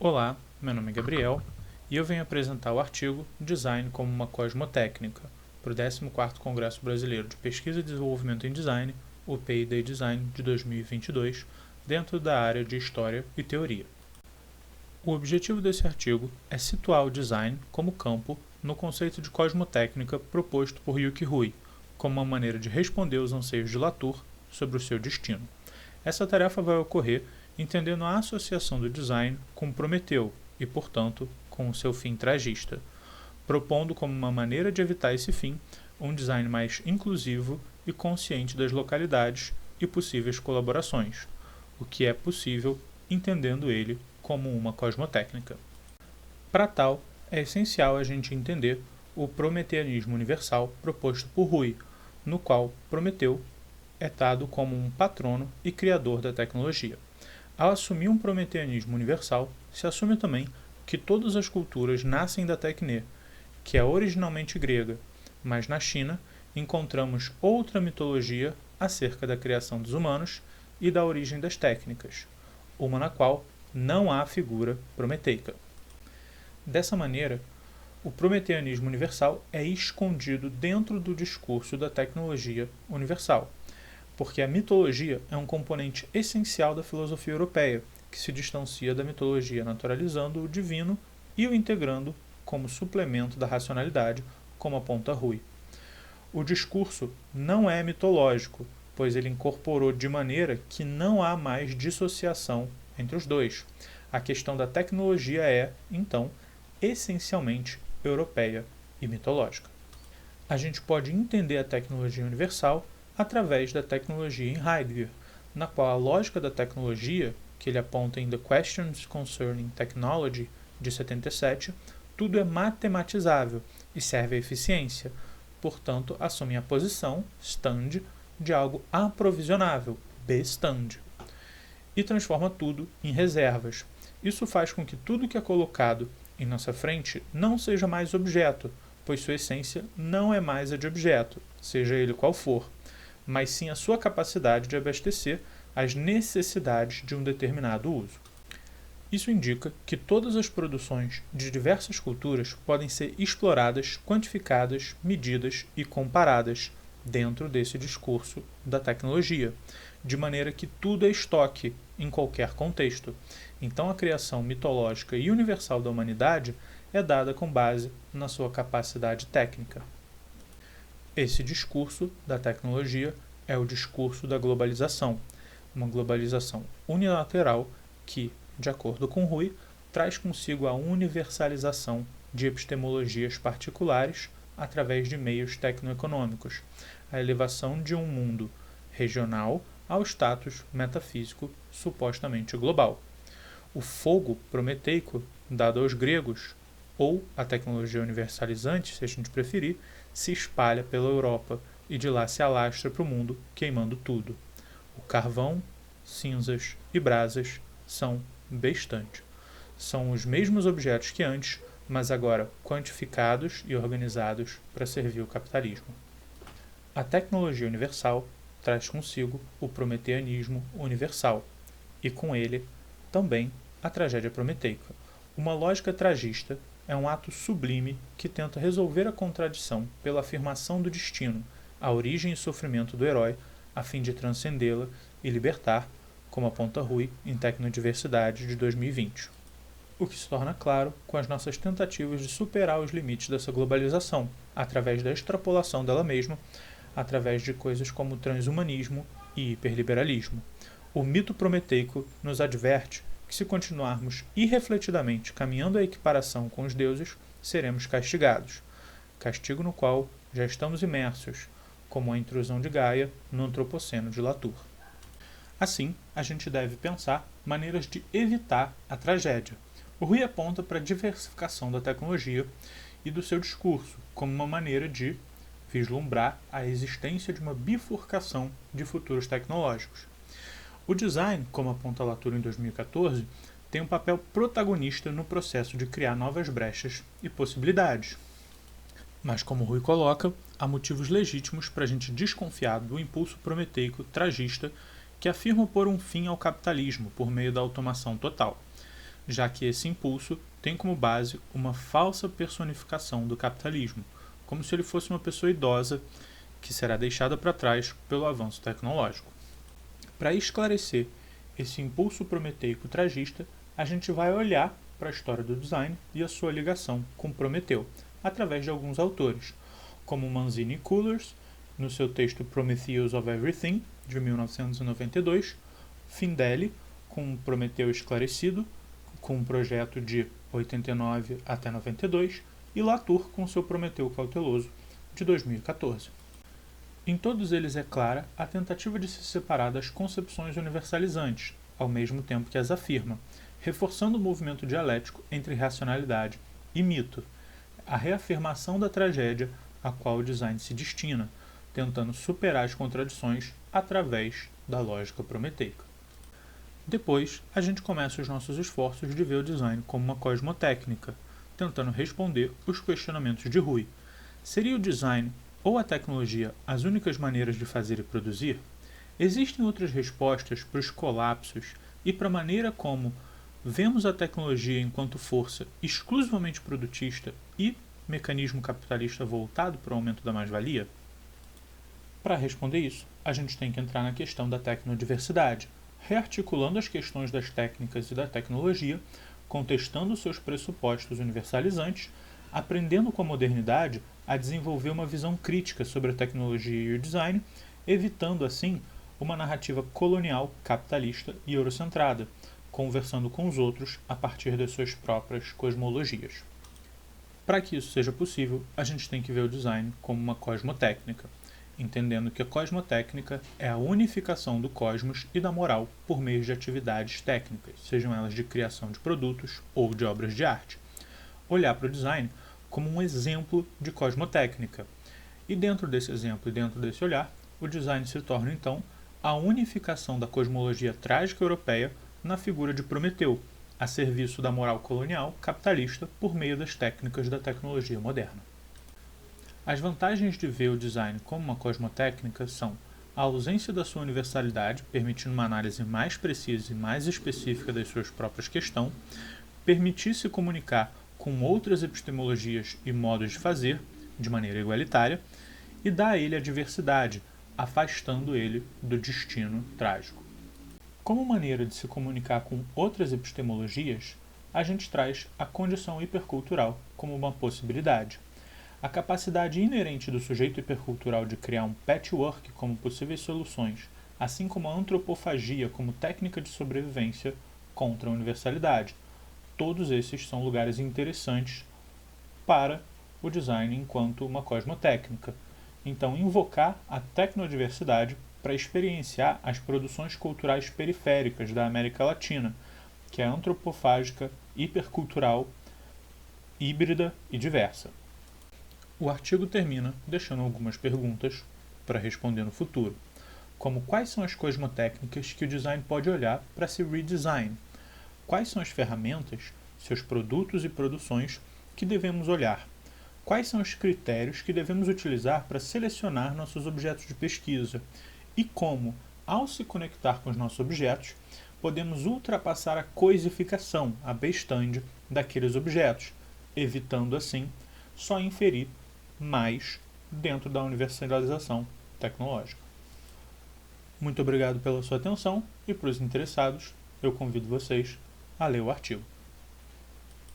Olá, meu nome é Gabriel e eu venho apresentar o artigo Design como uma Cosmotécnica para o 14º Congresso Brasileiro de Pesquisa e Desenvolvimento em Design, o P&D Design de 2022, dentro da área de História e Teoria. O objetivo desse artigo é situar o design como campo no conceito de cosmotécnica proposto por Yuki Hui, como uma maneira de responder aos anseios de Latour sobre o seu destino. Essa tarefa vai ocorrer entendendo a associação do design com Prometeu e, portanto, com o seu fim tragista, propondo como uma maneira de evitar esse fim um design mais inclusivo e consciente das localidades e possíveis colaborações, o que é possível entendendo ele como uma cosmotécnica. Para tal, é essencial a gente entender o prometeanismo universal proposto por Hui, no qual Prometeu é dado como um patrono e criador da tecnologia. Ao assumir um prometeanismo universal, se assume também que todas as culturas nascem da tecne, que é originalmente grega, mas na China encontramos outra mitologia acerca da criação dos humanos e da origem das técnicas, uma na qual não há figura prometeica. Dessa maneira, o prometeanismo universal é escondido dentro do discurso da tecnologia universal, porque a mitologia é um componente essencial da filosofia europeia, que se distancia da mitologia naturalizando o divino e o integrando como suplemento da racionalidade, como aponta Hui. O discurso não é mitológico, pois ele incorporou de maneira que não há mais dissociação entre os dois. A questão da tecnologia é, então, essencialmente europeia e mitológica. A gente pode entender a tecnologia universal através da tecnologia em Heidegger, na qual a lógica da tecnologia, que ele aponta em The Questions Concerning Technology, de 77, tudo é matematizável e serve à eficiência, portanto assume a posição, stand, de algo aprovisionável, bestand, e transforma tudo em reservas. Isso faz com que tudo que é colocado em nossa frente não seja mais objeto, pois sua essência não é mais a de objeto, seja ele qual for, mas sim a sua capacidade de abastecer as necessidades de um determinado uso. Isso indica que todas as produções de diversas culturas podem ser exploradas, quantificadas, medidas e comparadas dentro desse discurso da tecnologia, de maneira que tudo é estoque em qualquer contexto. Então a criação mitológica e universal da humanidade é dada com base na sua capacidade técnica. Esse discurso da tecnologia é o discurso da globalização, uma globalização unilateral que, de acordo com Hui, traz consigo a universalização de epistemologias particulares através de meios tecnoeconômicos, a elevação de um mundo regional ao status metafísico supostamente global. O fogo prometeico dado aos gregos, ou a tecnologia universalizante, se a gente preferir, se espalha pela Europa e de lá se alastra para o mundo, queimando tudo. O carvão, cinzas e brasas são bestante. São os mesmos objetos que antes, mas agora quantificados e organizados para servir o capitalismo. A tecnologia universal traz consigo o prometeanismo universal, e com ele também a tragédia prometeica. Uma lógica tragista é um ato sublime que tenta resolver a contradição pela afirmação do destino, a origem e sofrimento do herói, a fim de transcendê-la e libertar, como aponta Hui em Tecnodiversidade de 2020. O que se torna claro com as nossas tentativas de superar os limites dessa globalização, através da extrapolação dela mesma, através de coisas como transhumanismo e hiperliberalismo. O mito prometeico nos adverte que se continuarmos irrefletidamente caminhando à equiparação com os deuses, seremos castigados. Castigo no qual já estamos imersos, como a intrusão de Gaia no antropoceno de Latour. Assim, a gente deve pensar maneiras de evitar a tragédia. O Hui aponta para a diversificação da tecnologia e do seu discurso como uma maneira de vislumbrar a existência de uma bifurcação de futuros tecnológicos. O design, como aponta Latour em 2014, tem um papel protagonista no processo de criar novas brechas e possibilidades. Mas, como Hui coloca, há motivos legítimos para a gente desconfiar do impulso prometeico tragista que afirma pôr um fim ao capitalismo por meio da automação total. já que esse impulso tem como base uma falsa personificação do capitalismo, como se ele fosse uma pessoa idosa que será deixada para trás pelo avanço tecnológico. Para esclarecer esse impulso prometeico tragista, a gente vai olhar para a história do design e a sua ligação com Prometeu, através de alguns autores, como Manzini e Coolers, no seu texto Prometheus of Everything, de 1992, Findelli, com Prometeu Esclarecido, com um projeto de 89 até 92, e Latour com seu Prometeu Cauteloso, de 2014. Em todos eles é clara a tentativa de se separar das concepções universalizantes, ao mesmo tempo que as afirma, reforçando o movimento dialético entre racionalidade e mito, a reafirmação da tragédia a qual o design se destina, tentando superar as contradições através da lógica prometeica. Depois, a gente começa os nossos esforços de ver o design como uma cosmotécnica, tentando responder os questionamentos de Rui. Seria o design ou a tecnologia as únicas maneiras de fazer e produzir? Existem outras respostas para os colapsos e para a maneira como vemos a tecnologia enquanto força exclusivamente produtista e mecanismo capitalista voltado para o aumento da mais-valia? Para responder isso, a gente tem que entrar na questão da tecnodiversidade, rearticulando as questões das técnicas e da tecnologia, contestando seus pressupostos universalizantes, aprendendo com a modernidade a desenvolver uma visão crítica sobre a tecnologia e o design, evitando, assim, uma narrativa colonial, capitalista e eurocentrada, conversando com os outros a partir das suas próprias cosmologias. Para que isso seja possível, a gente tem que ver o design como uma cosmotécnica, entendendo que a cosmotécnica é a unificação do cosmos e da moral por meio de atividades técnicas, sejam elas de criação de produtos ou de obras de arte. Olhar para o design como um exemplo de cosmotécnica. E dentro desse exemplo e dentro desse olhar, o design se torna, então, a unificação da cosmologia trágica europeia na figura de Prometeu, a serviço da moral colonial capitalista por meio das técnicas da tecnologia moderna. As vantagens de ver o design como uma cosmotécnica são a ausência da sua universalidade, permitindo uma análise mais precisa e mais específica das suas próprias questões, permitir se comunicar com outras epistemologias e modos de fazer, de maneira igualitária, e dar a ele a diversidade, afastando ele do destino trágico. Como maneira de se comunicar com outras epistemologias, a gente traz a condição hipercultural como uma possibilidade. A capacidade inerente do sujeito hipercultural de criar um patchwork como possíveis soluções, assim como a antropofagia como técnica de sobrevivência contra a universalidade. Todos esses são lugares interessantes para o design enquanto uma cosmotécnica. Então, invocar a tecnodiversidade para experienciar as produções culturais periféricas da América Latina, que é antropofágica, hipercultural, híbrida e diversa. O artigo termina deixando algumas perguntas para responder no futuro, como quais são as cosmotécnicas que o design pode olhar para se redesign? Quais são as ferramentas, seus produtos e produções que devemos olhar? Quais são os critérios que devemos utilizar para selecionar nossos objetos de pesquisa? E como, ao se conectar com os nossos objetos, podemos ultrapassar a coisificação, a basestand daqueles objetos, evitando assim só inferir mais dentro da universalização tecnológica. Muito obrigado pela sua atenção e para os interessados, eu convido vocês a ler o artigo.